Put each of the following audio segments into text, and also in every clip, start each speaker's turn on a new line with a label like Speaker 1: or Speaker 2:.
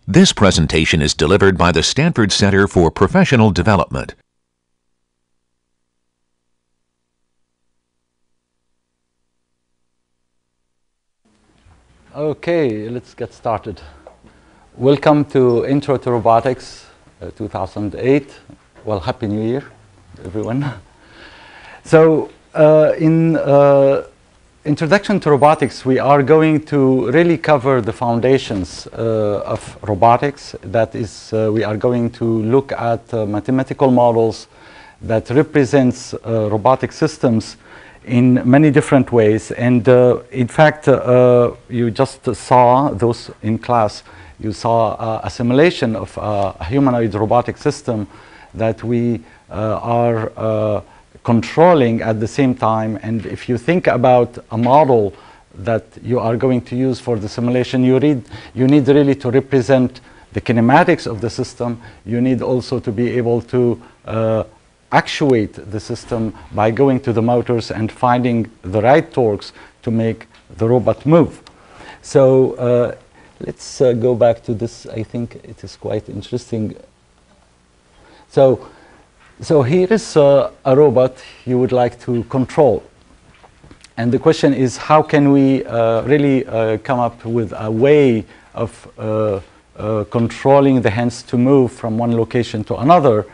Speaker 1: This presentation is delivered by the Stanford Center for Professional Development.
Speaker 2: Okay, let's get started. Welcome to Intro to Robotics 2008. Well, Happy New Year, everyone. So, in Introduction to Robotics, we are going to really cover the foundations of robotics. That is, we are going to look at mathematical models that represents robotic systems in many different ways. And in fact, you just saw those in class. You saw a simulation of a humanoid robotic system that we are controlling at the same time. And if you think about a model that you are going to use for the simulation, you need really to represent the kinematics of the system. You need also to be able to actuate the system by going to the motors and finding the right torques to make the robot move. So let's go back to this. I think it is quite interesting. So here is a robot you would like to control. And the question is, how can we really come up with a way of controlling the hands to move from one location to another?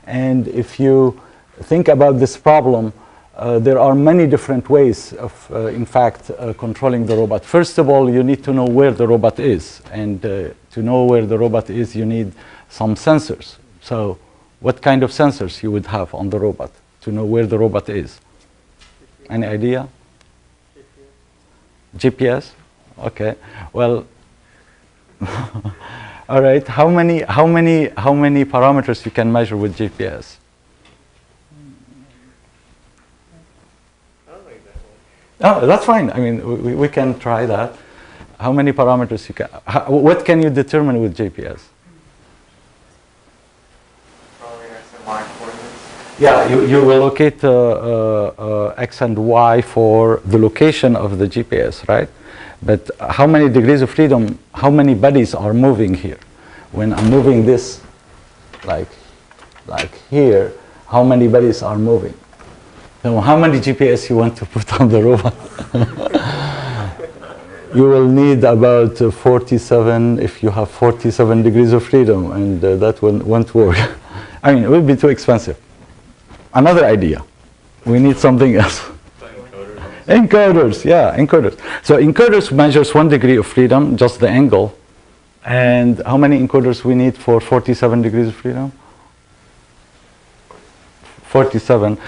Speaker 2: And if you think about this problem, there are many different ways of, in fact, controlling the robot. First of all, you need to know where the robot is. And to know where the robot is, you need some sensors. So what kind of sensors you would have on the robot to know where the robot is? Any idea? GPS? Okay. Well, all right. How many parameters you can measure with GPS? Oh, that's fine. I mean, we can try that. How many parameters you can? What can you determine with GPS? Yeah, you will locate X and Y for the location of the GPS, right? But how many degrees of freedom, how many bodies are moving here? When I'm moving this, like here, how many bodies are moving? So how many GPS you want to put on the robot? You will need about 47 if you have 47 degrees of freedom, and that won't work. I mean, it will be too expensive. Another idea. We need something else. Encoders, yeah, encoders. So encoders measures 1 degree of freedom, just the angle. And how many encoders we need for 47 degrees of freedom? 47.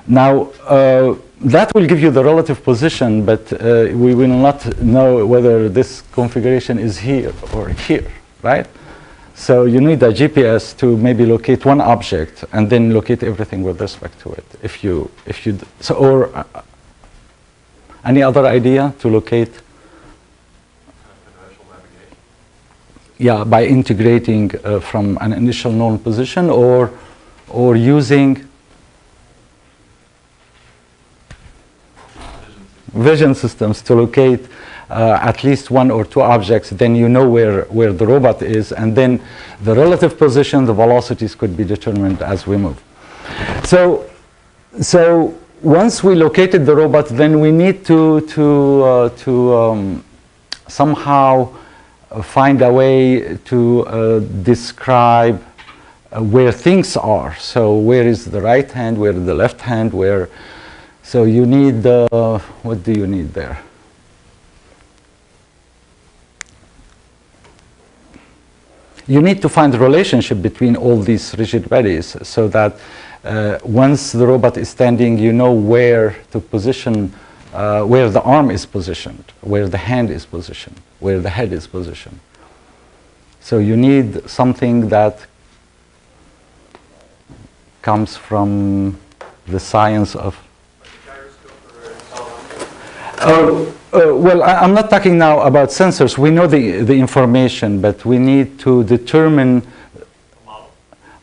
Speaker 2: Now, that will give you the relative position, but we will not know whether this configuration is here or here, right? So you need a GPS to maybe locate one object and then locate everything with respect to it. Or any other idea to locate? Yeah, by integrating from an initial known position or using vision systems to locate at least one or two objects. Then you know where the robot is, and then the relative position, the velocities could be determined as we move. So once we located the robot, then we need to somehow find a way to describe where things are. So where is the right hand, where is the left hand, where. So you need, what do you need there? You need to find a relationship between all these rigid bodies so that once the robot is standing, you know where to position, where the arm is positioned, where the hand is positioned, where the head is positioned. So you need something that comes from the science of. Well, I'm not talking now about sensors. We know the information, but we need to determine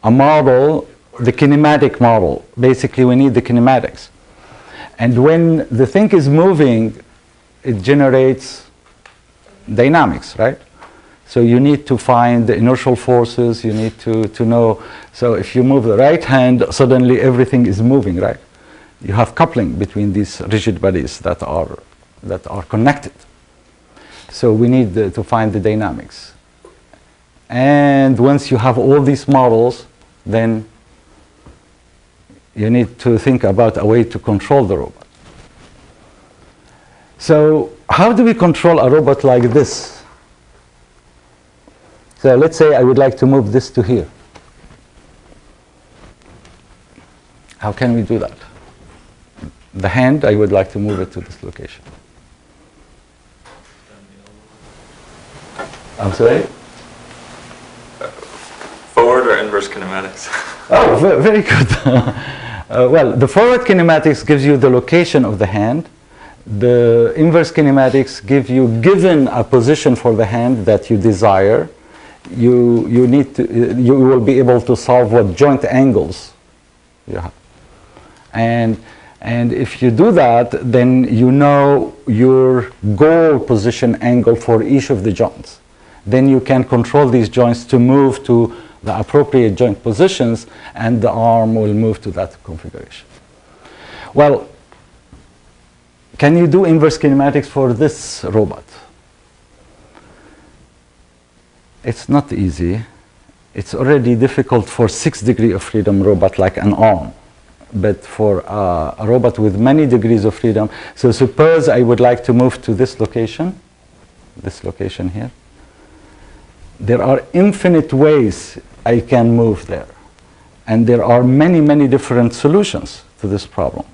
Speaker 2: a model the kinematic model. Basically, we need the kinematics. And when the thing is moving, it generates dynamics, right? So you need to find the inertial forces, you need to know. So if you move the right hand, suddenly everything is moving, right? You have coupling between these rigid bodies that are connected. So we need to find the dynamics. And once you have all these models, then you need to think about a way to control the robot. So how do we control a robot like this? So let's say I would like to move this to here. How can we do that? The hand, I would like to move it to this location. I'm sorry?
Speaker 3: Forward or inverse kinematics?
Speaker 2: Oh, very good. Well, the forward kinematics gives you the location of the hand. The inverse kinematics give you, given a position for the hand that you desire, you will be able to solve what joint angles you have. And if you do that, then you know your goal position angle for each of the joints. Then you can control these joints to move to the appropriate joint positions, and the arm will move to that configuration. Well, can you do inverse kinematics for this robot? It's not easy. It's already difficult for 6 degrees of freedom robot like an arm. But for a robot with many degrees of freedom, so suppose I would like to move to this location here. There are infinite ways I can move there. And there are many, many different solutions to this problem.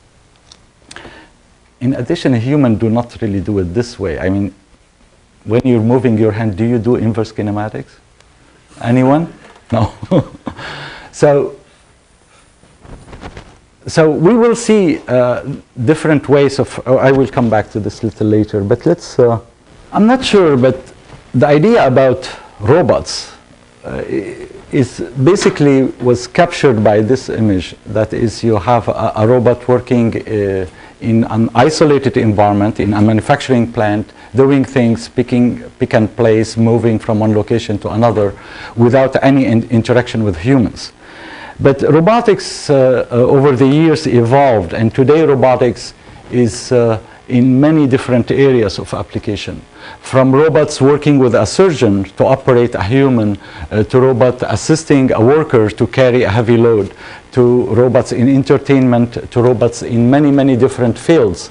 Speaker 2: In addition, a human do not really do it this way. I mean, when you're moving your hand, do you do inverse kinematics? Anyone? No. So we will see different ways of, I will come back to this a little later, but let's, I'm not sure, but the idea about robots is basically was captured by this image. That is, you have a robot working in an isolated environment, in a manufacturing plant, doing things, pick and place, moving from one location to another without any interaction with humans. But robotics over the years evolved, and today robotics is in many different areas of application. From robots working with a surgeon to operate a human, to robot assisting a worker to carry a heavy load, to robots in entertainment, to robots in many, many different fields.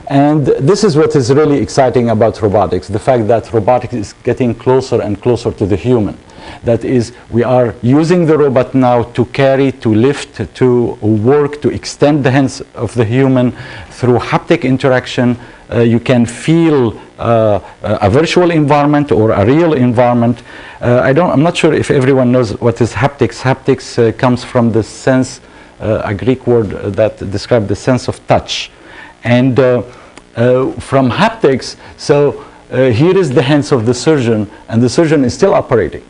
Speaker 2: And this is what is really exciting about robotics, the fact that robotics is getting closer and closer to the human. That is, we are using the robot now to carry, to lift, to work, to extend the hands of the human through haptic interaction. You can feel a virtual environment or a real environment. I'm not sure if everyone knows what is haptics. Haptics comes from the sense, a Greek word that describes the sense of touch. And from haptics, so here is the hands of the surgeon, and the surgeon is still operating.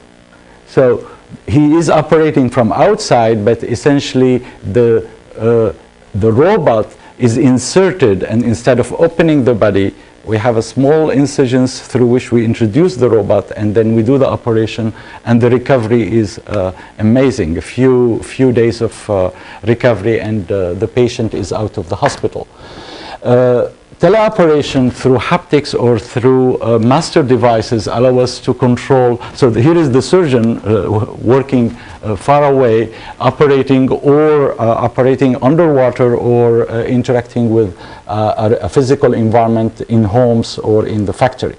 Speaker 2: So he is operating from outside, but essentially the robot is inserted, and instead of opening the body, we have a small incisions through which we introduce the robot, and then we do the operation, and the recovery is amazing. A few days of recovery, and the patient is out of the hospital. Teleoperation through haptics or through master devices allow us to control. So here is the surgeon working far away, operating or operating underwater, or interacting with a physical environment in homes or in the factory.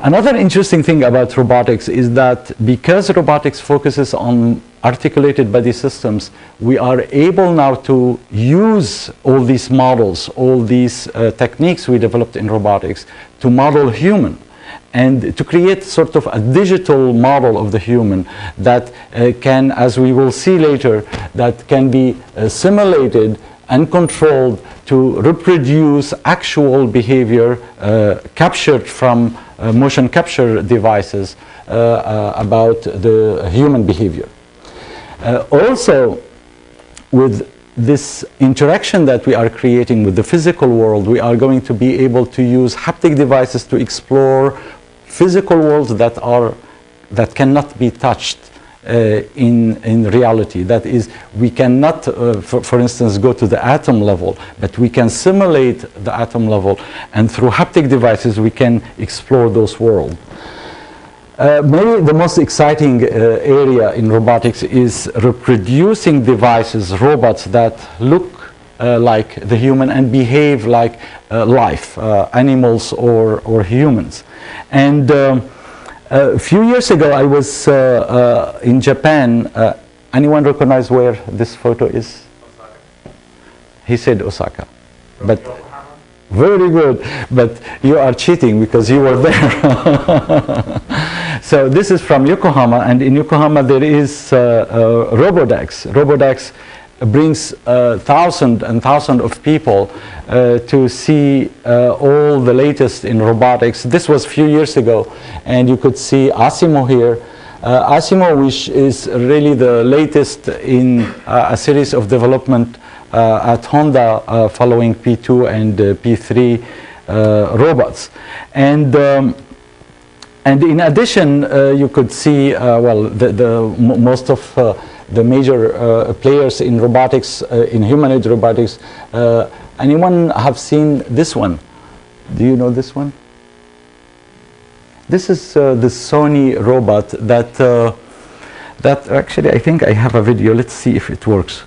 Speaker 2: Another interesting thing about robotics is that because robotics focuses on articulated body systems, we are able now to use all these models, all these techniques we developed in robotics to model human, and to create sort of a digital model of the human that can, as we will see later, that can be simulated and controlled to reproduce actual behavior captured from motion capture devices about the human behavior. Also, with this interaction that we are creating with the physical world, we are going to be able to use haptic devices to explore physical worlds that cannot be touched in reality. That is, we cannot, for instance, go to the atom level, but we can simulate the atom level, and through haptic devices we can explore those worlds. Maybe the most exciting area in robotics is reproducing devices, robots that look like the human and behave like life, animals or humans. And a few years ago I was in Japan. Anyone recognize where this photo is?
Speaker 3: Osaka.
Speaker 2: He said Osaka. But very good, but you are cheating because you were there. So this is from Yokohama, and in Yokohama there is Robotics. Robotics brings thousands and thousands of people to see all the latest in robotics. This was a few years ago, and you could see Asimo here. Asimo, which is really the latest in a series of development at Honda following P2 and P3 robots. And in addition, you could see, well, most of the major players in robotics, in humanoid robotics. Anyone have seen this one? Do you know this one? This is the Sony robot that actually, I think I have a video. Let's see if it works.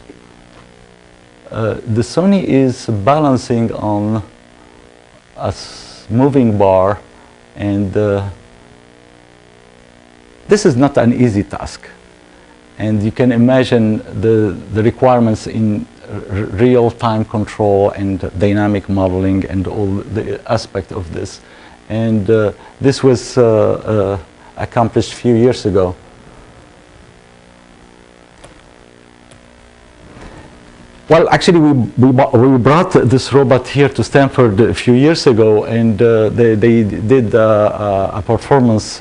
Speaker 2: The Sony is balancing on a moving bar, and this is not an easy task. And you can imagine the requirements in real-time control and dynamic modeling and all the aspect of this. And this was accomplished a few years ago. Well, actually, we brought this robot here to Stanford a few years ago, and they did a performance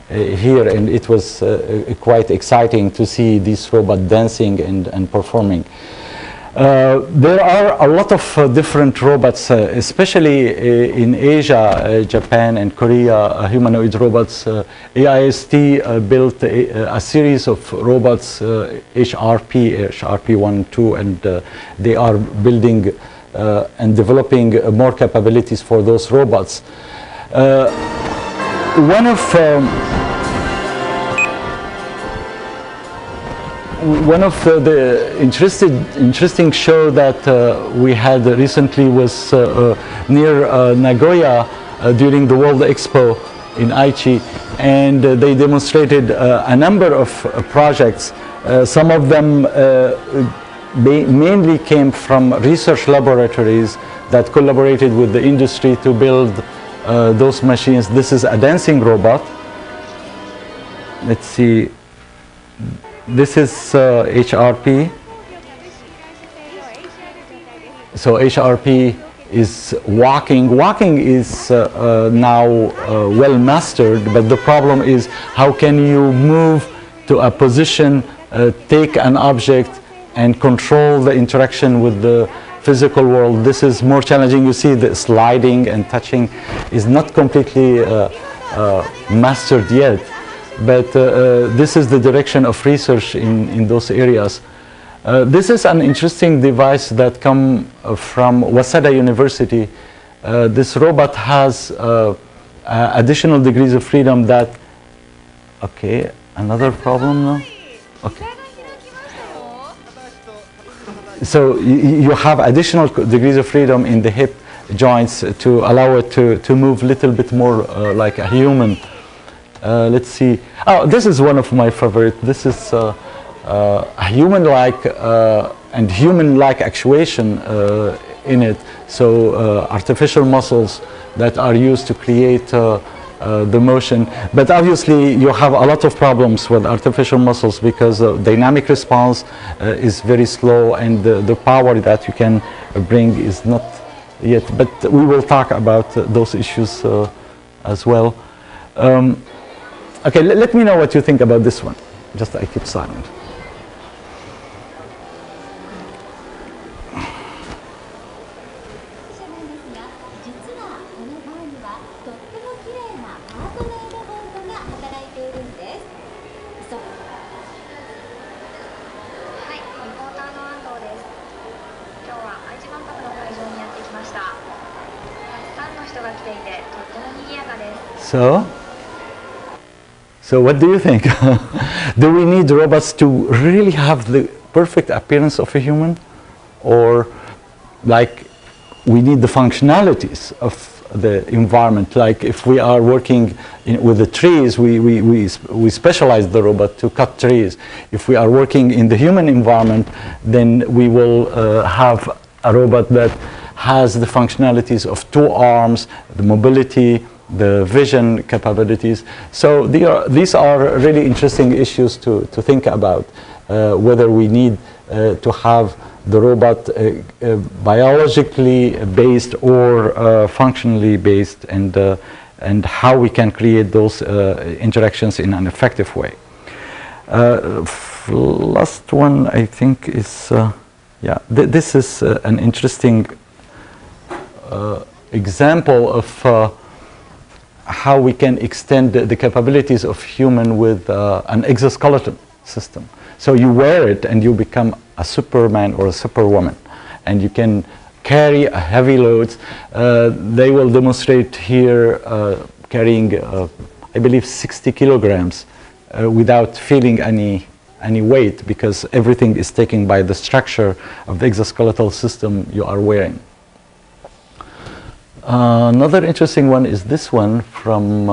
Speaker 2: here, and it was quite exciting to see this robot dancing and performing. There are a lot of different robots, especially in Asia, Japan and Korea, humanoid robots. AIST built a series of robots, HRP1 and 2, and they are building and developing more capabilities for those robots. One of the interesting show that we had recently was near Nagoya during the World Expo in Aichi, and they demonstrated a number of projects. Some of them mainly came from research laboratories that collaborated with the industry to build those machines. This is a dancing robot. Let's see. This is HRP. So HRP is walking. Walking is now well mastered, but the problem is how can you move to a position, take an object, and control the interaction with the physical world. This is more challenging. You see the sliding and touching is not completely mastered yet. But this is the direction of research in those areas. This is an interesting device that comes from Waseda University. This robot has additional degrees of freedom that... Okay, another problem now? Okay. So you have additional degrees of freedom in the hip joints to allow it to move a little bit more like a human. Let's see. Oh, this is one of my favorites. This is a human-like and human-like actuation in it. So artificial muscles that are used to create the motion. But obviously, you have a lot of problems with artificial muscles because dynamic response is very slow, and the power that you can bring is not yet. But we will talk about those issues as well. Okay, let me know what you think about this one. just I keep silent. So what do you think? Do we need robots to really have the perfect appearance of a human? Or like we need the functionalities of the environment? Like if we are working with the trees, we specialize the robot to cut trees. If we are working in the human environment, then we will have a robot that has the functionalities of 2 arms, the mobility, the vision capabilities. So these are really interesting issues to think about, whether we need to have the robot biologically based or functionally based, and how we can create those interactions in an effective way. Last one I think is, yeah, this is an interesting example of how we can extend the capabilities of human with an exoskeleton system. So you wear it and you become a Superman or a Superwoman, and you can carry a heavy loads. They will demonstrate here carrying, I believe, 60 kilograms without feeling any weight, because everything is taken by the structure of the exoskeletal system you are wearing. Another interesting one is this one from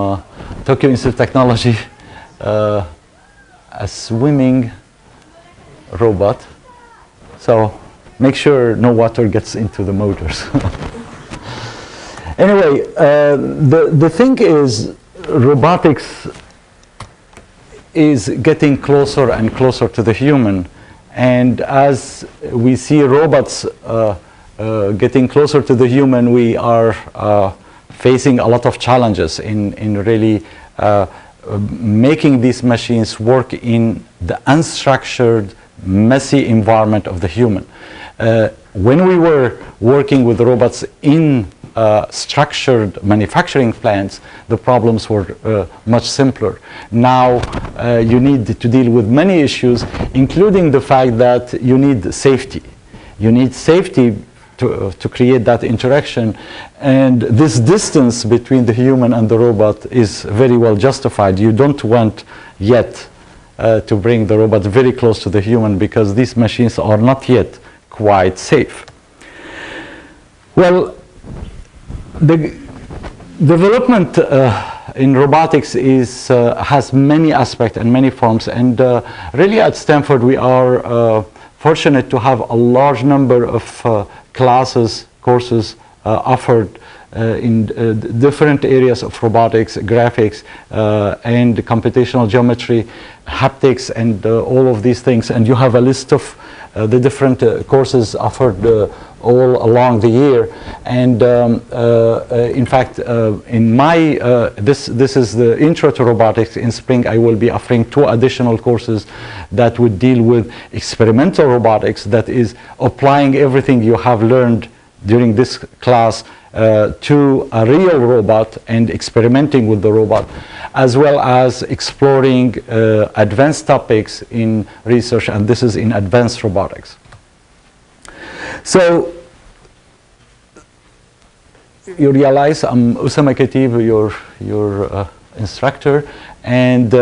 Speaker 2: Tokyo Institute of Technology, a swimming robot. So make sure no water gets into the motors. Anyway, the thing is, robotics is getting closer and closer to the human. And as we see robots getting closer to the human, we are facing a lot of challenges in really making these machines work in the unstructured, messy environment of the human. When we were working with robots in structured manufacturing plants, the problems were much simpler. Now you need to deal with many issues, including the fact that you need safety. You need safety to create that interaction, and this distance between the human and the robot is very well justified. You don't want yet to bring the robot very close to the human, because these machines are not yet quite safe. Well, the development in robotics has many aspects and many forms, and really at Stanford we are fortunate to have a large number of classes, courses offered in different areas of robotics, graphics, and computational geometry, haptics, and all of these things. And you have a list of the different courses offered all along the year. And in fact, in my, this is the Intro to Robotics. In spring, I will be offering 2 additional courses that would deal with experimental robotics, that is applying everything you have learned during this class to a real robot and experimenting with the robot, as well as exploring advanced topics in research, and this is in advanced robotics. So you realize I'm Usama Khatib, your instructor, and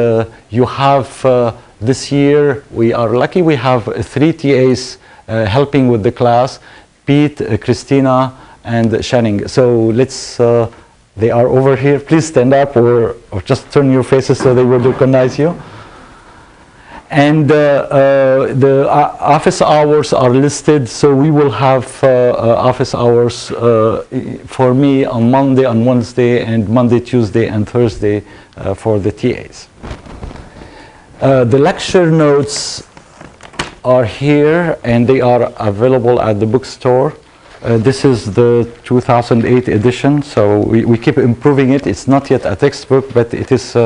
Speaker 2: you have this year, we are lucky we have 3 TAs helping with the class: Pete, Christina, and Shanning. So let's, they are over here. Please stand up, or just turn your faces so they will recognize you. And the office hours are listed, so we will have office hours for me on Monday and Wednesday, and Monday, Tuesday, and Thursday for the TAs. The lecture notes are here, and they are available at the bookstore. This is the 2008 edition, so we keep improving it. It's not yet a textbook, but it is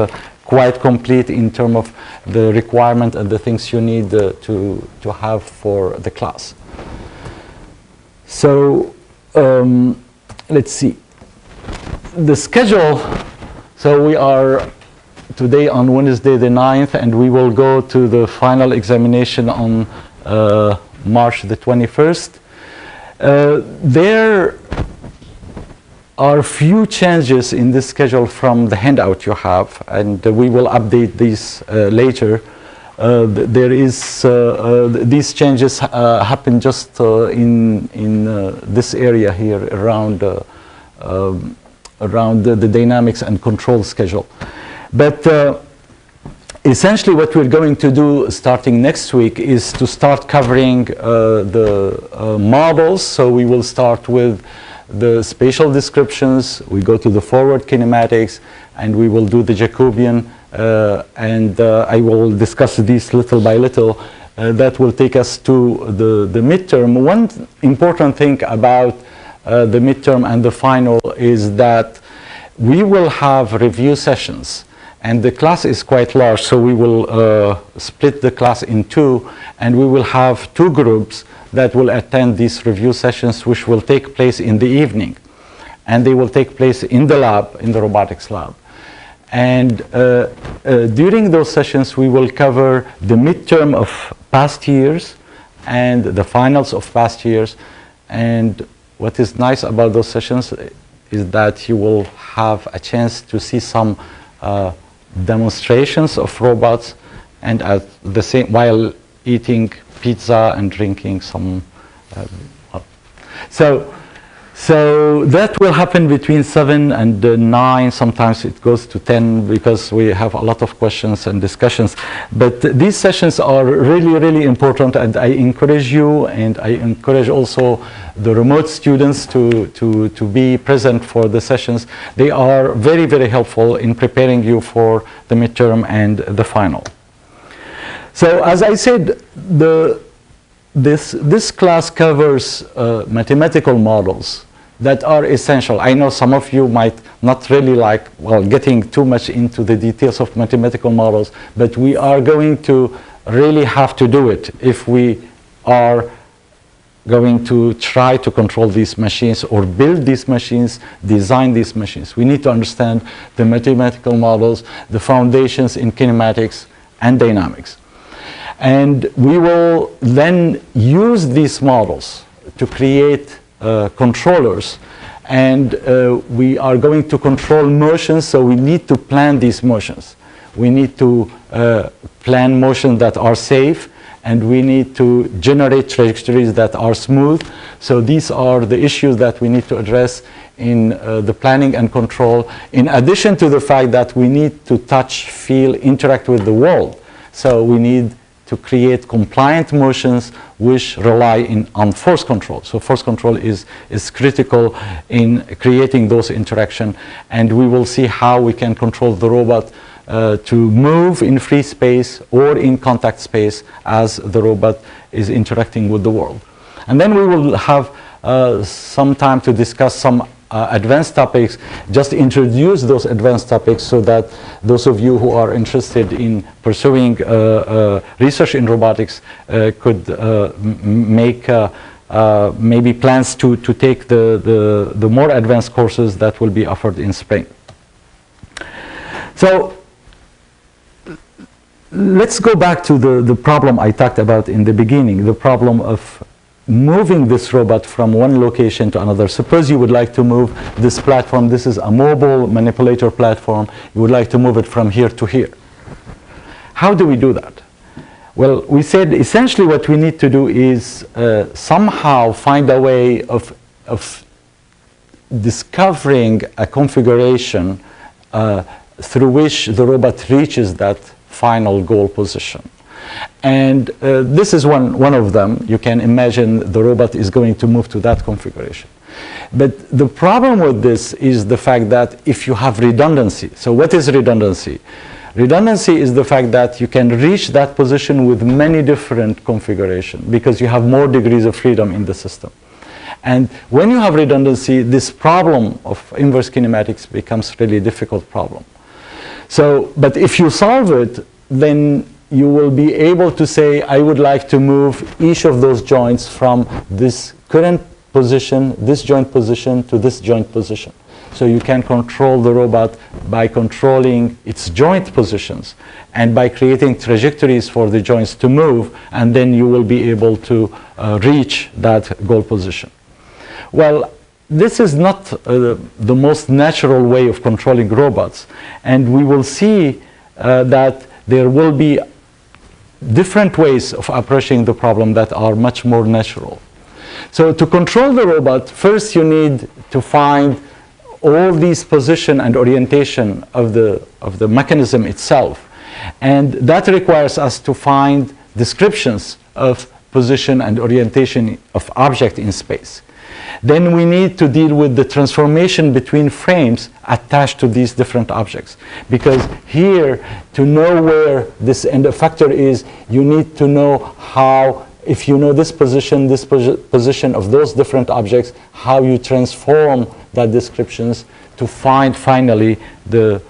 Speaker 2: quite complete in terms of the requirement and the things you need to have for the class. So let's see. The schedule, so we are today on Wednesday the 9th, and we will go to the final examination on March the 21st. There are few changes in this schedule from the handout you have, and we will update these later. There is these changes happen just in this area here around the dynamics and control schedule. But essentially what we're going to do starting next week is to start covering the models. So we will start with the spatial descriptions, we go to the forward kinematics, and we will do the Jacobian, and I will discuss these little by little. That will take us to the midterm. One important thing about the midterm and the final is that we will have review sessions, and the class is quite large, so we will split the class in two, and we will have two groups that will attend these review sessions, which will take place in the evening, and they will take place in the lab, in the robotics lab. And during those sessions we will cover the midterm of past years and the finals of past years. And what is nice about those sessions is that you will have a chance to see some demonstrations of robots, and at the same while eating pizza and drinking some so that will happen between 7 and 9. Sometimes it goes to 10 because we have a lot of questions and discussions. But these sessions are really, really important, and I encourage you, and I encourage also the remote students to be present for the sessions. They are very, very helpful in preparing you for the midterm and the final. So as I said, this class covers mathematical models that are essential. I know some of you might not really like, well, getting too much into the details of mathematical models, but we are going to really have to do it if we are going to try to control these machines or build these machines, design these machines. We need to understand the mathematical models, the foundations in kinematics and dynamics. And we will then use these models to create controllers, and we are going to control motions, so we need to plan these motions. We need to plan motions that are safe, and we need to generate trajectories that are smooth. So these are the issues that we need to address in the planning and control, in addition to the fact that we need to touch, feel, interact with the world. So we need to create compliant motions which rely on force control. So force control is critical in creating those interactions, and we will see how we can control the robot to move in free space or in contact space as the robot is interacting with the world. And then we will have some time to discuss some advanced topics, just introduce those advanced topics so that those of you who are interested in pursuing research in robotics could make maybe plans to take the more advanced courses that will be offered in spring. So let's go back to the problem I talked about in the beginning, the problem of moving this robot from one location to another. Suppose you would like to move this platform. This is a mobile manipulator platform. You would like to move it from here to here. How do we do that? Well, we said essentially what we need to do is somehow find a way of discovering a configuration through which the robot reaches that final goal position. And this is one of them. You can imagine the robot is going to move to that configuration. But the problem with this is the fact that if you have redundancy. So what is redundancy? Redundancy is the fact that you can reach that position with many different configurations because you have more degrees of freedom in the system. And when you have redundancy, this problem of inverse kinematics becomes really a difficult problem. So, but if you solve it, then you will be able to say, I would like to move each of those joints from this current position, this joint position, to this joint position. So you can control the robot by controlling its joint positions and by creating trajectories for the joints to move, and then you will be able to reach that goal position. Well, this is not the most natural way of controlling robots, and we will see that there will be different ways of approaching the problem that are much more natural. So to control the robot, first you need to find all these position and orientation of the mechanism itself. And that requires us to find descriptions of position and orientation of object in space. Then we need to deal with the transformation between frames attached to these different objects. Because here, to know where this end effector is, you need to know how, if you know this position of those different objects, how you transform that descriptions to find finally the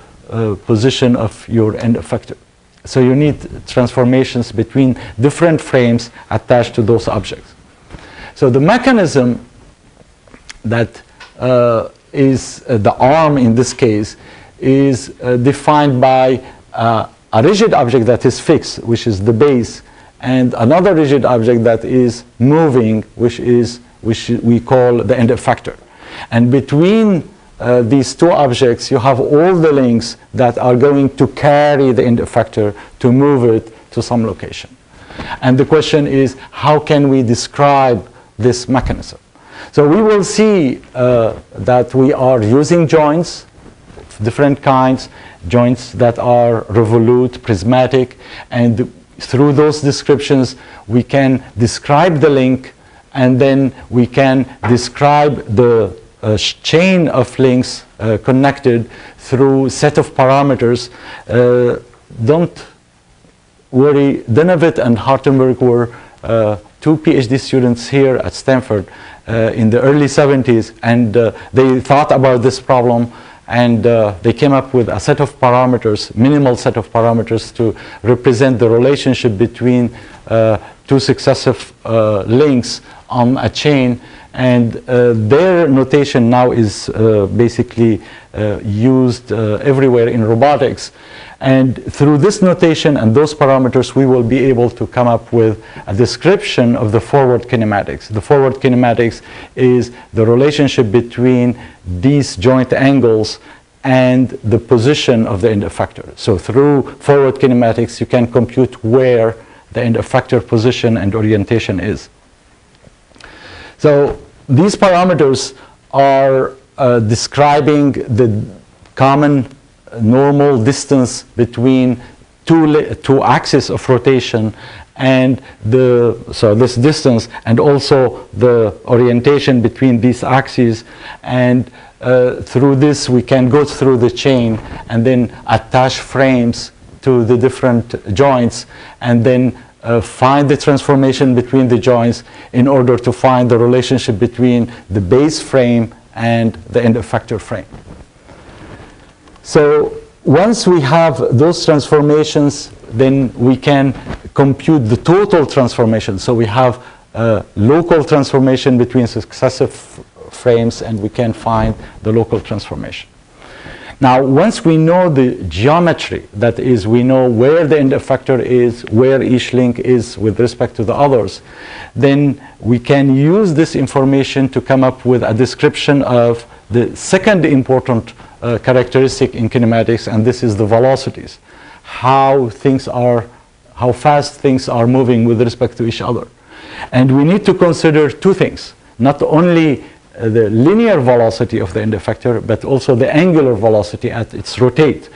Speaker 2: position of your end effector. So you need transformations between different frames attached to those objects. So the mechanism that is the arm in this case is defined by a rigid object that is fixed, which is the base, and another rigid object that is moving, which we call the end effector. And between these two objects, you have all the links that are going to carry the end effector to move it to some location. And the question is, how can we describe this mechanism? So we will see that we are using joints, different kinds, joints that are revolute, prismatic, and through those descriptions we can describe the link, and then we can describe the chain of links connected through set of parameters. Don't worry, Denevit and Hartenberg were two PhD students here at Stanford in the early 70s, and they thought about this problem, and they came up with a set of parameters, minimal set of parameters, to represent the relationship between two successive links on a chain. And their notation now is basically used everywhere in robotics. And through this notation and those parameters, we will be able to come up with a description of the forward kinematics. The forward kinematics is the relationship between these joint angles and the position of the end effector. So through forward kinematics, you can compute where the end effector position and orientation is. So these parameters are describing the common normal distance between two axes of rotation, and this distance, and also the orientation between these axes. And through this we can go through the chain and then attach frames to the different joints, and then find the transformation between the joints in order to find the relationship between the base frame and the end effector frame. So once we have those transformations, then we can compute the total transformation. So we have local transformation between successive frames, and we can find the local transformation. Now, once we know the geometry, that is, we know where the end effector is, where each link is with respect to the others, then we can use this information to come up with a description of the second important characteristic in kinematics, and this is the velocities. How fast things are moving with respect to each other. And we need to consider two things, not only the linear velocity of the end effector, but also the angular velocity at its rotate.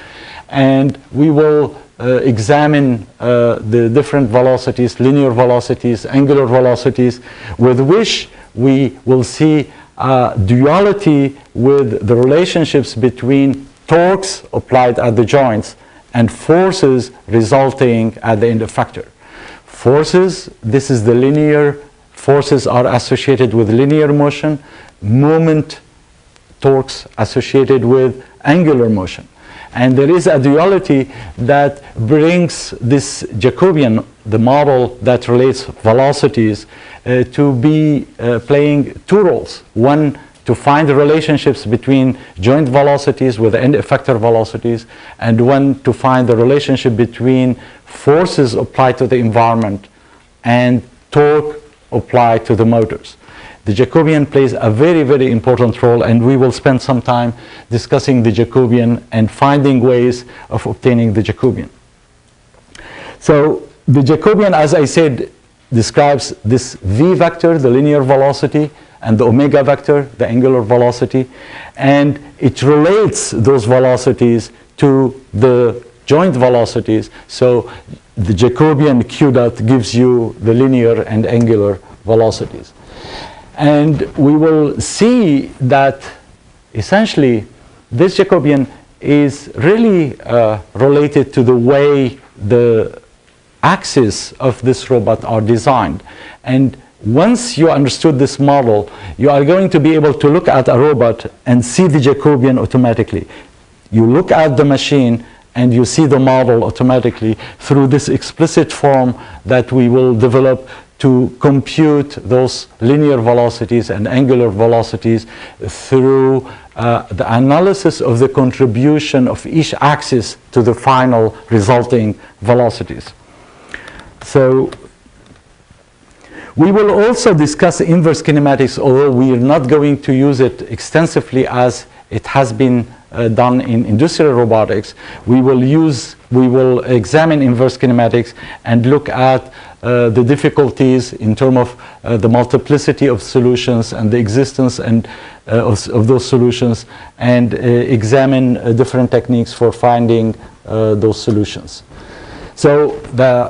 Speaker 2: And we will examine the different velocities, linear velocities, angular velocities, with which we will see duality with the relationships between torques applied at the joints and forces resulting at the end effector. Forces, this is the linear, forces are associated with linear motion, moment torques associated with angular motion. And there is a duality that brings this Jacobian, the model that relates velocities, to be playing two roles. One, to find the relationships between joint velocities with end effector velocities, and one, to find the relationship between forces applied to the environment and torque applied to the motors. The Jacobian plays a very, very important role, and we will spend some time discussing the Jacobian and finding ways of obtaining the Jacobian. So the Jacobian, as I said, describes this v vector, the linear velocity, and the omega vector, the angular velocity, and it relates those velocities to the joint velocities. So the Jacobian q dot gives you the linear and angular velocities. And we will see that essentially this Jacobian is really related to the way the axes of this robot are designed. And once you understood this model, you are going to be able to look at a robot and see the Jacobian automatically. You look at the machine and you see the model automatically through this explicit form that we will develop to compute those linear velocities and angular velocities through the analysis of the contribution of each axis to the final resulting velocities. So we will also discuss inverse kinematics, although we are not going to use it extensively as it has been done in industrial robotics. We will examine inverse kinematics and look at the difficulties in terms of the multiplicity of solutions and the existence and of those solutions, and examine different techniques for finding those solutions. So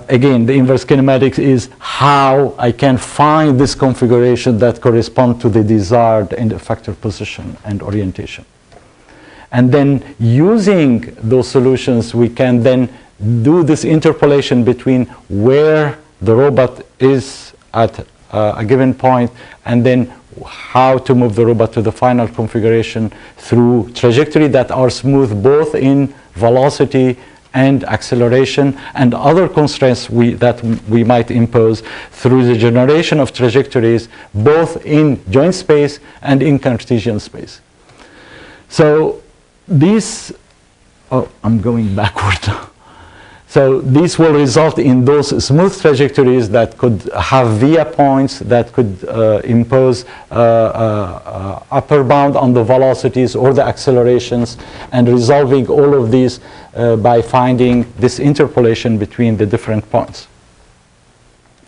Speaker 2: again, the inverse kinematics is how I can find this configuration that corresponds to the desired end effector position and orientation. And then using those solutions, we can then do this interpolation between where the robot is at a given point and then how to move the robot to the final configuration through trajectory that are smooth both in velocity and acceleration and other constraints that we might impose through the generation of trajectories both in joint space and in Cartesian space. So these, I'm going backward now. So these will result in those smooth trajectories that could have via points that could impose upper bound on the velocities or the accelerations, and resolving all of these by finding this interpolation between the different points.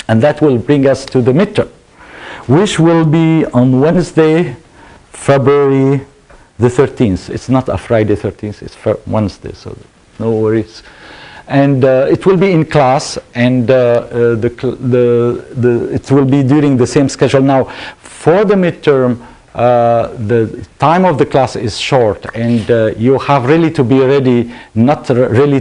Speaker 2: And that will bring us to the midterm, which will be on Wednesday, February the 13th. It's not a Friday 13th, it's Wednesday, so no worries. And it will be in class, and it will be during the same schedule. Now, for the midterm, the time of the class is short, and you have really to be ready, not really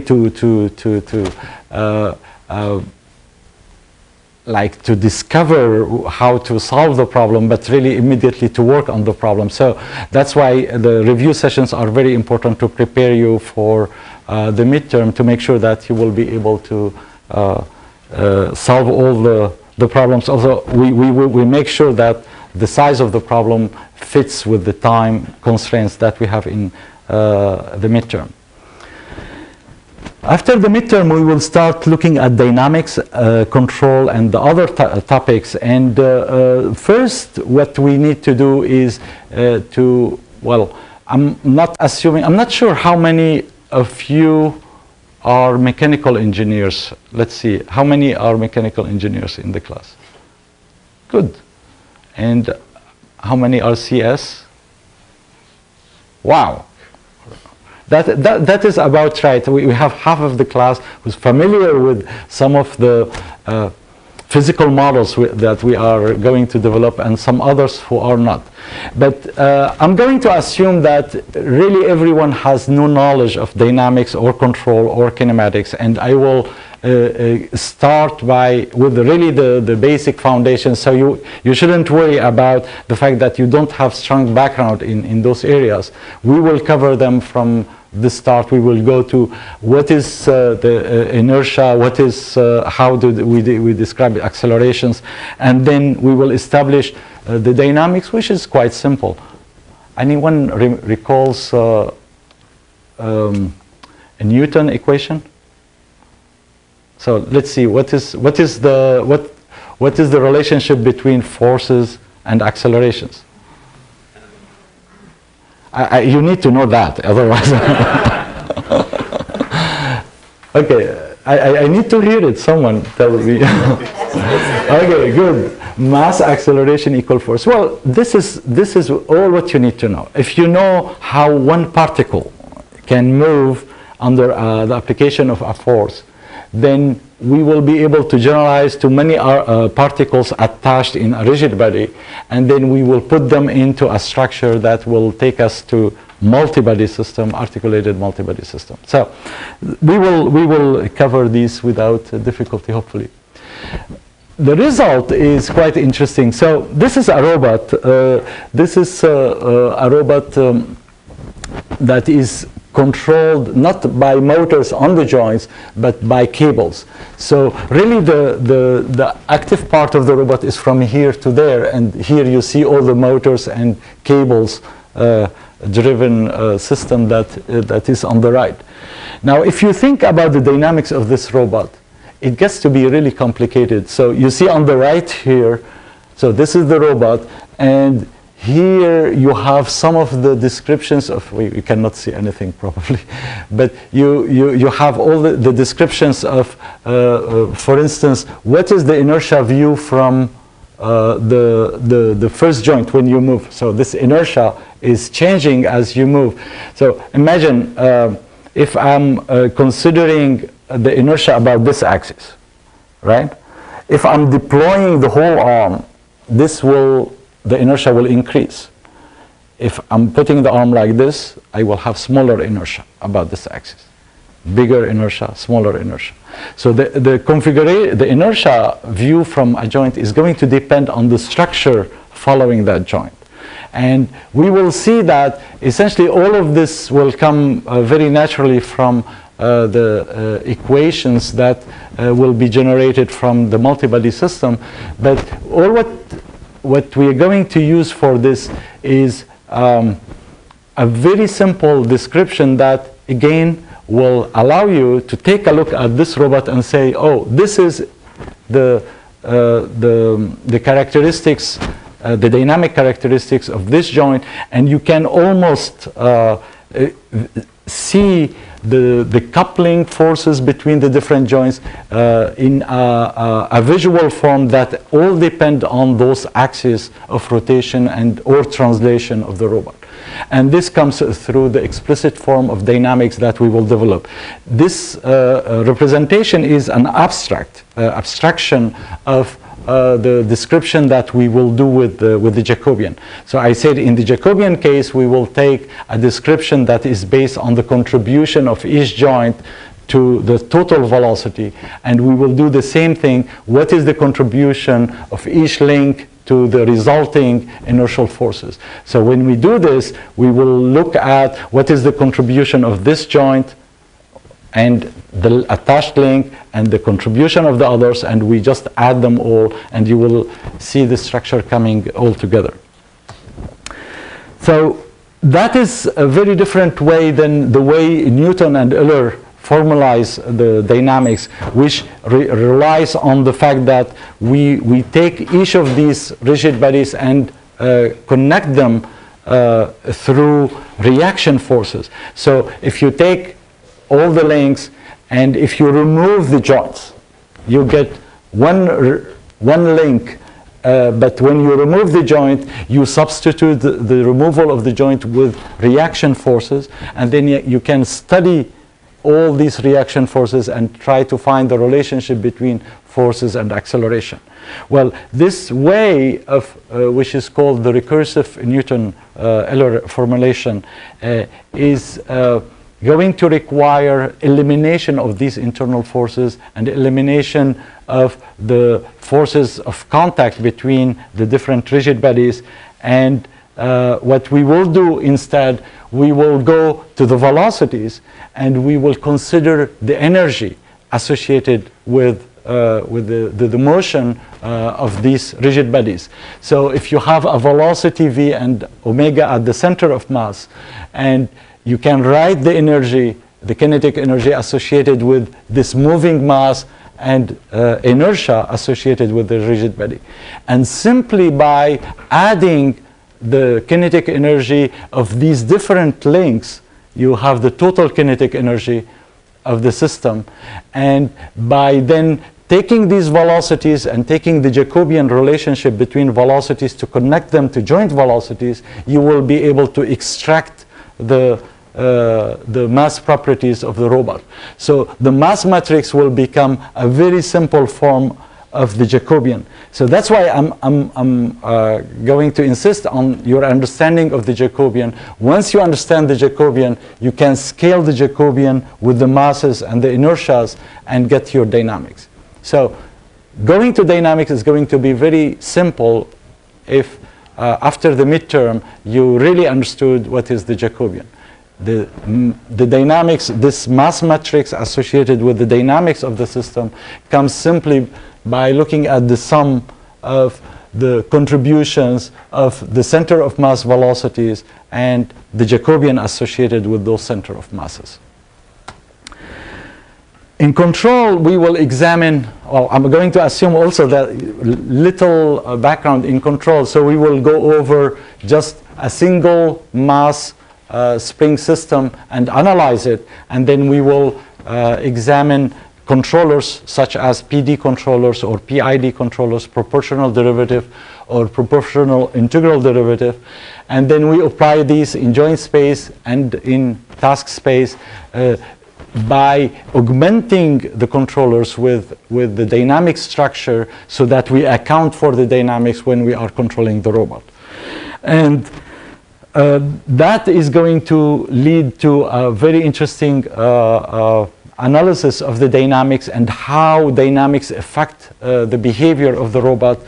Speaker 2: like to discover how to solve the problem, but really immediately to work on the problem. So that's why the review sessions are very important to prepare you for the midterm, to make sure that you will be able to solve all the problems. Also, we make sure that the size of the problem fits with the time constraints that we have in the midterm. After the midterm, we will start looking at dynamics, control, and the other topics. And first, what we need to do is I'm not sure how many of you are mechanical engineers. Let's see, how many are mechanical engineers in the class? Good. And how many are CS? Wow. That is about right. We have half of the class who's familiar with some of the physical models that we are going to develop, and some others who are not. But I'm going to assume that really everyone has no knowledge of dynamics or control or kinematics, and I will start with really the basic foundation. So you shouldn't worry about the fact that you don't have strong background in those areas. We will cover them from this start, we will go to what is the inertia, what is, how do we describe accelerations, and then we will establish the dynamics, which is quite simple. Anyone recalls a Newton equation? So let's see, what is the relationship between forces and accelerations? You need to know that, otherwise. Okay, I need to hear it. Someone tell me. Okay, good. Mass acceleration equal force. Well, this is all what you need to know. If you know how one particle can move under the application of a force, then we will be able to generalize to many particles attached in a rigid body, and then we will put them into a structure that will take us to multi-body system, articulated multi-body system. So we will cover these without difficulty, hopefully. The result is quite interesting. So this is a robot. This is a robot that is controlled not by motors on the joints, but by cables. So really the active part of the robot is from here to there, and here you see all the motors and cables driven system that is on the right. Now if you think about the dynamics of this robot, it gets to be really complicated. So you see on the right here, so this is the robot, and here you have some of the descriptions of, you cannot see anything probably, but you have all the descriptions of, for instance, what is the inertia view from the first joint when you move. So this inertia is changing as you move. So imagine if I'm considering the inertia about this axis, right? If I'm deploying the whole arm, the inertia will increase. If I'm putting the arm like this, I will have smaller inertia about this axis. Bigger inertia, smaller inertia. So the inertia view from a joint is going to depend on the structure following that joint. And we will see that essentially all of this will come very naturally from the equations that will be generated from the multi-body system. But all what we are going to use for this is a very simple description that, again, will allow you to take a look at this robot and say, oh, this is the characteristics, the dynamic characteristics of this joint, and you can almost see the coupling forces between the different joints in a visual form that all depend on those axes of rotation and or translation of the robot. And this comes through the explicit form of dynamics that we will develop. This representation is an abstraction of the description that we will do with the Jacobian. So I said in the Jacobian case, we will take a description that is based on the contribution of each joint to the total velocity, and we will do the same thing. What is the contribution of each link to the resulting inertial forces? So when we do this, we will look at what is the contribution of this joint and the attached link and the contribution of the others, and we just add them all, and you will see the structure coming all together. So that is a very different way than the way Newton and Euler formalize the dynamics, which relies on the fact that we take each of these rigid bodies and connect them through reaction forces. So if you take all the links and if you remove the joints, you get one link, but when you remove the joint, you substitute the removal of the joint with reaction forces, and then you can study all these reaction forces and try to find the relationship between forces and acceleration. Well, this way of, which is called the recursive Newton-Euler formulation, is going to require elimination of these internal forces and elimination of the forces of contact between the different rigid bodies, and what we will do instead, we will go to the velocities and we will consider the energy associated with the motion of these rigid bodies. So if you have a velocity v and omega at the center of mass, and you can write the energy, the kinetic energy associated with this moving mass and inertia associated with the rigid body. And simply by adding the kinetic energy of these different links, you have the total kinetic energy of the system. And by then taking these velocities and taking the Jacobian relationship between velocities to connect them to joint velocities, you will be able to extract the mass properties of the robot. So the mass matrix will become a very simple form of the Jacobian. So that's why I'm going to insist on your understanding of the Jacobian. Once you understand the Jacobian, you can scale the Jacobian with the masses and the inertias and get your dynamics. So going to dynamics is going to be very simple if after the midterm you really understood what is the Jacobian. The dynamics, this mass matrix associated with the dynamics of the system comes simply by looking at the sum of the contributions of the center of mass velocities and the Jacobian associated with those center of masses. In control, we will examine, well, I'm going to assume also that little background in control, so we will go over just a single mass spring system and analyze it, and then we will examine controllers such as PD controllers or PID controllers, proportional derivative or proportional integral derivative, and then we apply these in joint space and in task space by augmenting the controllers with the dynamic structure so that we account for the dynamics when we are controlling the robot. And that is going to lead to a very interesting analysis of the dynamics and how dynamics affect the behavior of the robot.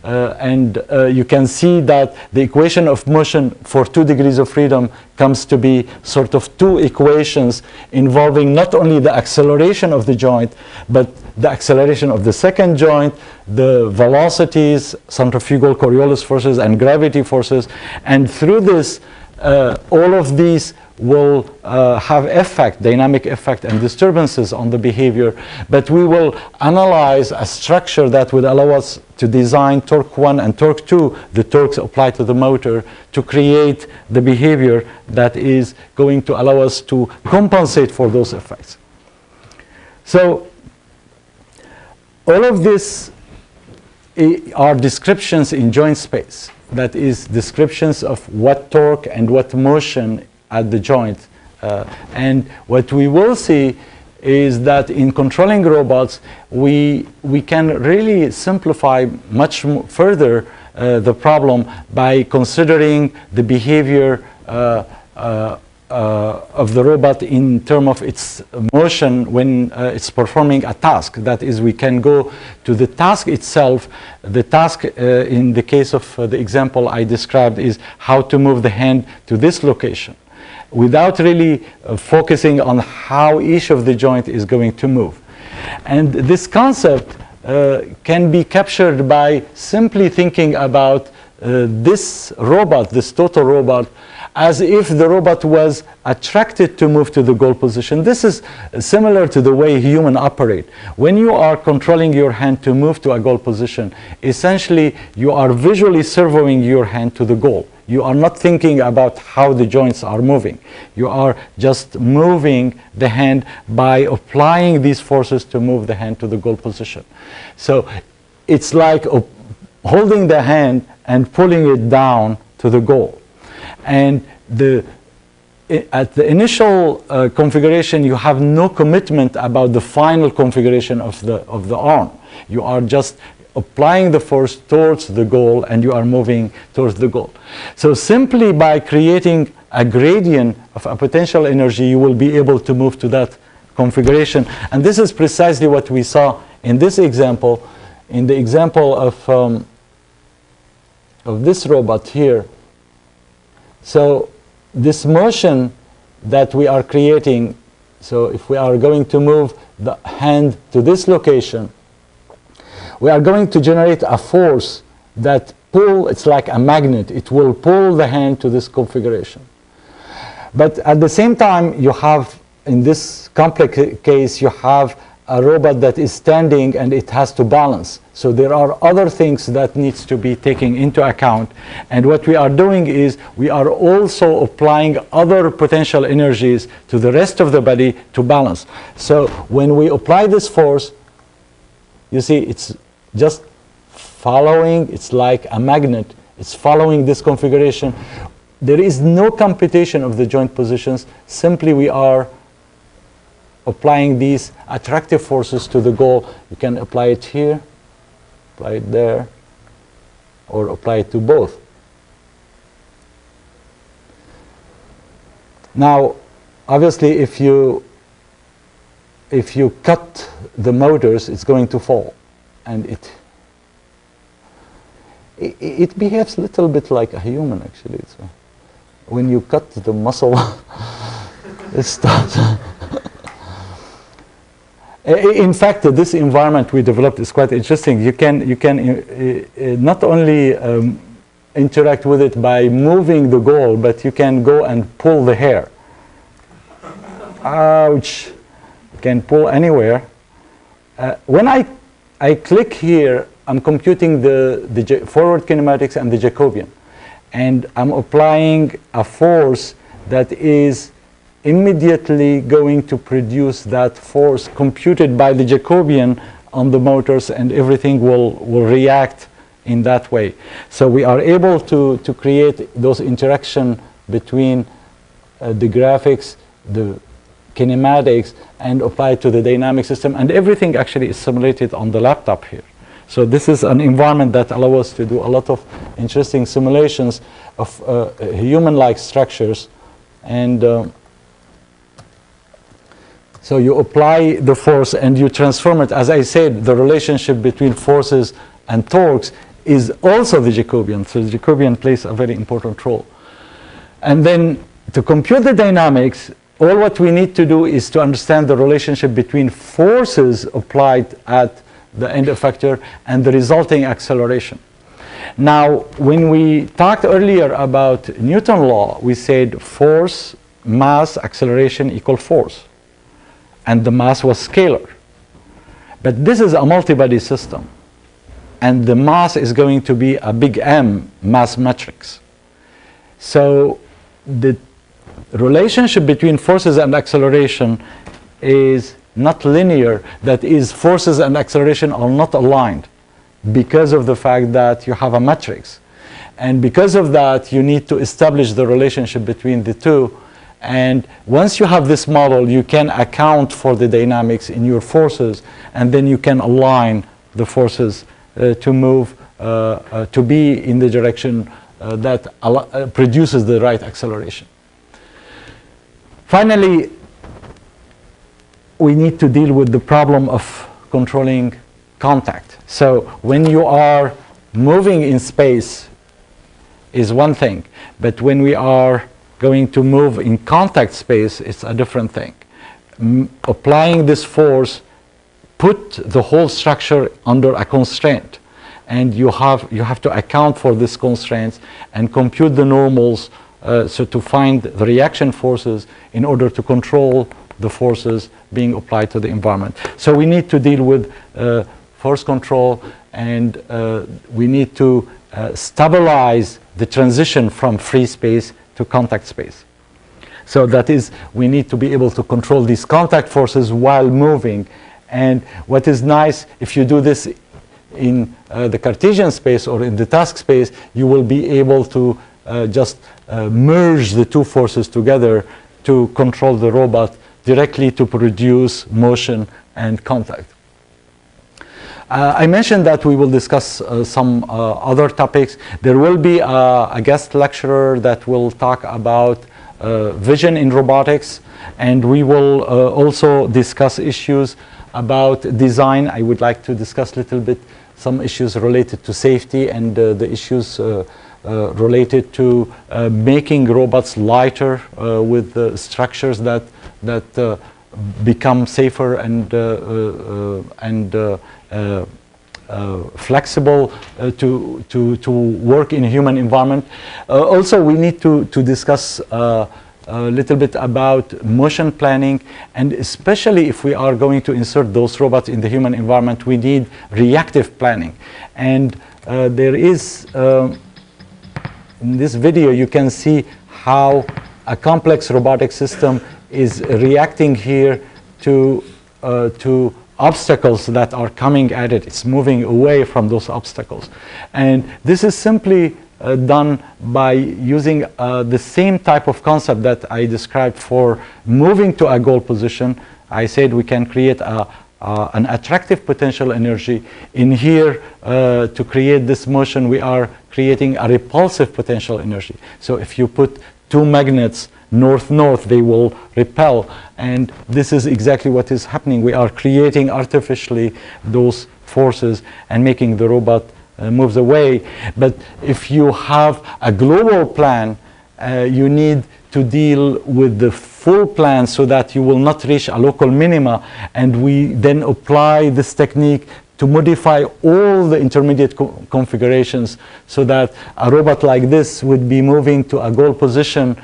Speaker 2: You can see that the equation of motion for 2 degrees of freedom comes to be sort of 2 equations involving not only the acceleration of the joint, but the acceleration of the second joint, the velocities, centrifugal Coriolis forces, and gravity forces. And through this, all of these will have effect, dynamic effect and disturbances on the behavior, but we will analyze a structure that would allow us to design torque 1 and torque 2, the torques applied to the motor, to create the behavior that is going to allow us to compensate for those effects. So all of this are descriptions in joint space, that is descriptions of what torque and what motion at the joint. And what we will see is that in controlling robots, we can really simplify much further the problem by considering the behavior of the robot in terms of its motion when it's performing a task. That is, we can go to the task itself. The task in the case of the example I described is how to move the hand to this location, without really focusing on how each of the joint is going to move. And this concept can be captured by simply thinking about this robot, this total robot, as if the robot was attracted to move to the goal position. This is similar to the way humans operate. When you are controlling your hand to move to a goal position, essentially you are visually servoing your hand to the goal. You are not thinking about how the joints are moving. You are just moving the hand by applying these forces to move the hand to the goal position. So it's like holding the hand and pulling it down to the goal. And at the initial configuration, you have no commitment about the final configuration of the arm. You are just applying the force towards the goal, and you are moving towards the goal. So simply by creating a gradient of a potential energy, you will be able to move to that configuration. And this is precisely what we saw in this example. In the example of this robot here, So this motion that we are creating, so if we are going to move the hand to this location, we are going to generate a force that it's like a magnet. It will pull the hand to this configuration. But at the same time, you have, in this complex case, you have a robot that is standing and it has to balance. So there are other things that needs to be taken into account. And what we are doing is we are also applying other potential energies to the rest of the body to balance. So when we apply this force, you see it's just following, it's like a magnet. It's following this configuration. There is no computation of the joint positions. Simply we are applying these attractive forces to the goal. You can apply it here, apply it there, or apply it to both. Now, obviously, if you cut the motors, it's going to fall, and it behaves a little bit like a human, actually. So when you cut the muscle, it starts. In fact, this environment we developed is quite interesting. You can not only interact with it by moving the goal, but you can go and pull the hair. Ouch! You can pull anywhere. When I click here, I'm computing the forward kinematics and the Jacobian, and I'm applying a force that is immediately going to produce that force computed by the Jacobian on the motors, and everything will react in that way. So we are able to create those interaction between the graphics, the kinematics, and apply it to the dynamic system, and everything actually is simulated on the laptop here. So this is an environment that allows us to do a lot of interesting simulations of human-like structures. And so you apply the force and you transform it. As I said, the relationship between forces and torques is also the Jacobian. So the Jacobian plays a very important role. And then to compute the dynamics, all what we need to do is to understand the relationship between forces applied at the end effector and the resulting acceleration. Now, when we talked earlier about Newton's law, we said force, mass, acceleration equal force. And the mass was scalar. But this is a multi-body system. And the mass is going to be a big M mass matrix. So the relationship between forces and acceleration is not linear. That is, forces and acceleration are not aligned because of the fact that you have a matrix. And because of that, you need to establish the relationship between the two. And once you have this model, you can account for the dynamics in your forces, and then you can align the forces to move, to be in the direction that produces the right acceleration. Finally, we need to deal with the problem of controlling contact. So when you are moving in space is one thing, but when we are going to move in contact space, it's a different thing. Applying this force put the whole structure under a constraint, and you have to account for these constraints and compute the normals, so to find the reaction forces in order to control the forces being applied to the environment. So we need to deal with force control, and we need to stabilize the transition from free space to contact space. So that is, we need to be able to control these contact forces while moving. And what is nice, if you do this in the Cartesian space or in the task space, you will be able to just merge the two forces together to control the robot directly to produce motion and contact. I mentioned that we will discuss some other topics. There will be a guest lecturer that will talk about vision in robotics, and we will also discuss issues about design. I would like to discuss a little bit some issues related to safety and the issues related to making robots lighter with structures that become safer and flexible to work in a human environment. Also, we need to discuss a little bit about motion planning, and especially if we are going to insert those robots in the human environment, we need reactive planning. And there is, in this video, you can see how a complex robotic system is reacting here to obstacles that are coming at it. It's moving away from those obstacles. And this is simply done by using the same type of concept that I described for moving to a goal position. I said we can create an attractive potential energy. In here, to create this motion, we are creating a repulsive potential energy. So if you put two magnets north-north, they will repel, and this is exactly what is happening. We are creating artificially those forces and making the robot moves away. But if you have a global plan, you need to deal with the full plan so that you will not reach a local minima, and we then apply this technique to modify all the intermediate configurations so that a robot like this would be moving to a goal position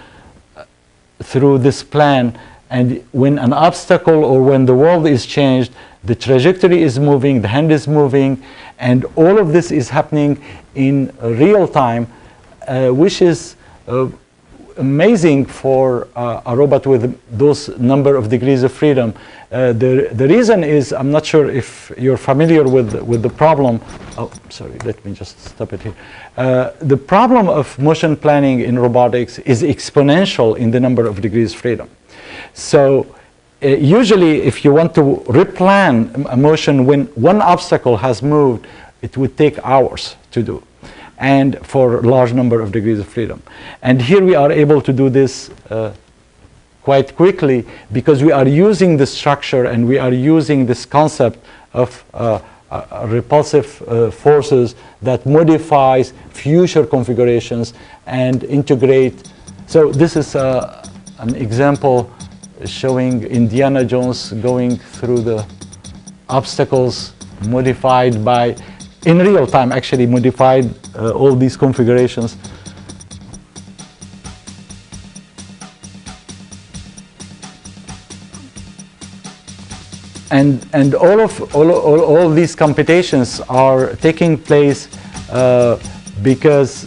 Speaker 2: through this plan, and when an obstacle or when the world is changed, the trajectory is moving, the hand is moving, and all of this is happening in real time, which is amazing for a robot with those number of degrees of freedom. The reason is, I'm not sure if you're familiar with the problem. Oh, sorry, let me just stop it here. The problem of motion planning in robotics is exponential in the number of degrees freedom. So usually if you want to replan a motion when one obstacle has moved, it would take hours to do, and for a large number of degrees of freedom. And here we are able to do this quite quickly because we are using the structure and we are using this concept of repulsive forces that modifies future configurations and integrate. So this is an example showing Indiana Jones going through the obstacles modified by, in real time actually modified all these configurations. And all these computations are taking place because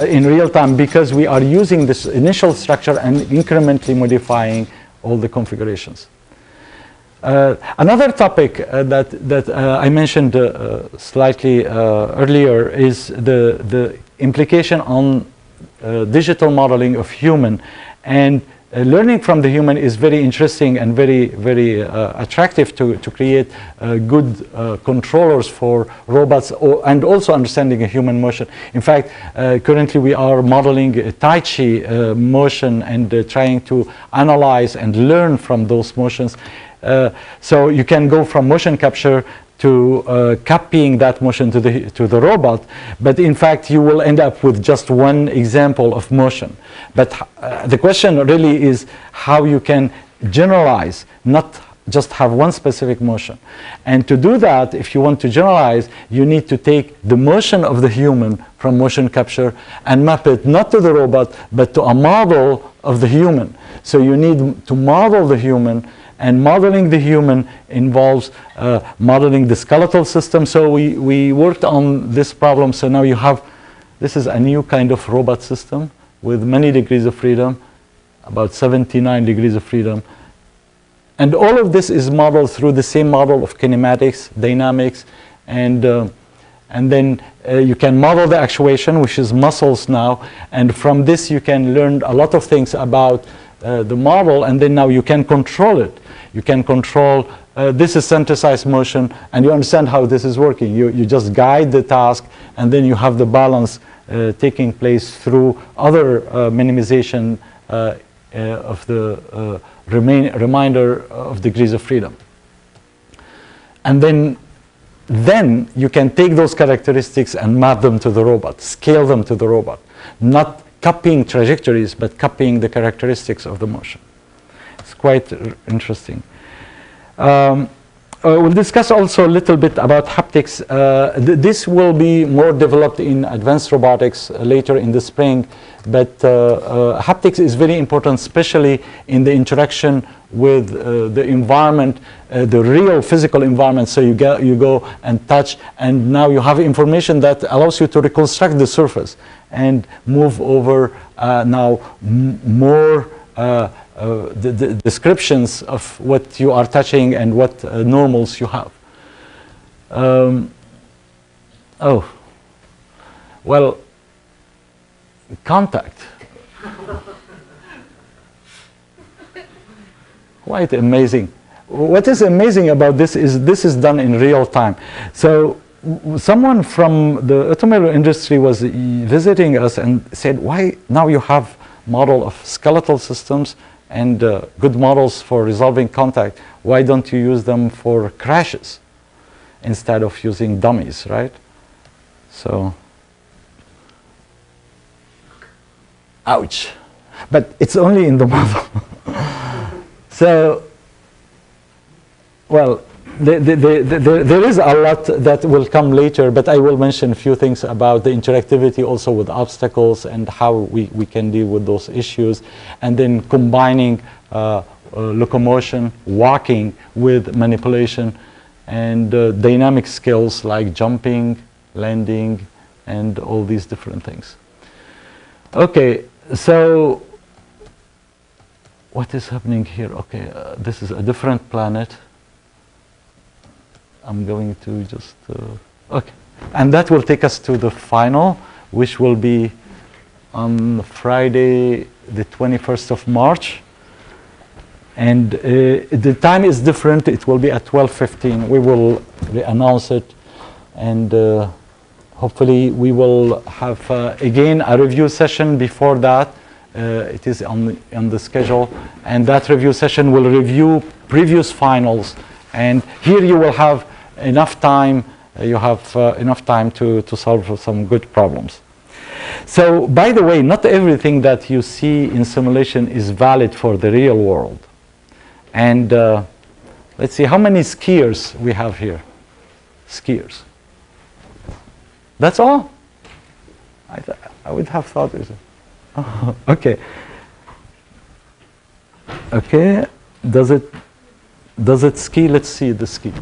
Speaker 2: in real time, because we are using this initial structure and incrementally modifying all the configurations. Another topic that I mentioned slightly earlier is the implication on digital modeling of human, and learning from the human is very interesting and very attractive to create good controllers for robots, and also understanding a human motion. In fact, currently we are modeling Tai Chi motion and trying to analyze and learn from those motions. So you can go from motion capture to copying that motion to the robot, but in fact you will end up with just one example of motion. But the question really is how you can generalize, not just have one specific motion. And to do that, if you want to generalize, you need to take the motion of the human from motion capture and map it not to the robot, but to a model of the human. So you need to model the human, and modeling the human involves modeling the skeletal system. So we worked on this problem. So now you have, this is a new kind of robot system with many degrees of freedom, about 79 degrees of freedom. And all of this is modeled through the same model of kinematics, dynamics, and then you can model the actuation, which is muscles now. And from this you can learn a lot of things about the model, and then now you can control it. You can control, this is synthesized motion, and you understand how this is working. You just guide the task, and then you have the balance taking place through other minimization of the remainder of degrees of freedom. And then you can take those characteristics and map them to the robot, scale them to the robot. not copying trajectories, but copying the characteristics of the motion. It's quite interesting. We'll discuss also a little bit about haptics. This will be more developed in advanced robotics later in the spring, but haptics is very important, especially in the interaction with the environment, the real physical environment. So you go and touch, and now you have information that allows you to reconstruct the surface and move over now more the descriptions of what you are touching and what normals you have. Oh, well, contact. Quite amazing. What is amazing about this is done in real time. So someone from the automobile industry was visiting us and said, why now you have model of skeletal systems and good models for resolving contact, why don't you use them for crashes instead of using dummies, right? So, ouch. But it's only in the model. So, well, there is a lot that will come later, but I will mention a few things about the interactivity also with obstacles and how we can deal with those issues, and then combining locomotion, walking with manipulation, and dynamic skills like jumping, landing, and all these different things. Okay, so what is happening here? Okay, this is a different planet. I'm going to just, okay. And that will take us to the final, which will be on Friday, the 21st of March. And the time is different. It will be at 12:15. We will announce it. And hopefully we will have, again, a review session before that. It is on the schedule. And that review session will review previous finals. And here you will have enough time, enough time to solve some good problems. So, by the way, not everything that you see in simulation is valid for the real world. And let's see, how many skiers we have here? Skiers. That's all? I would have thought it. Oh, okay. Okay. Does it ski? Let's see the ski.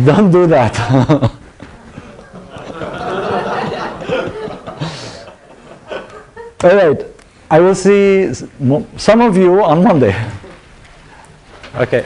Speaker 2: Don't do that. All right. I will see some of you on Monday. Okay.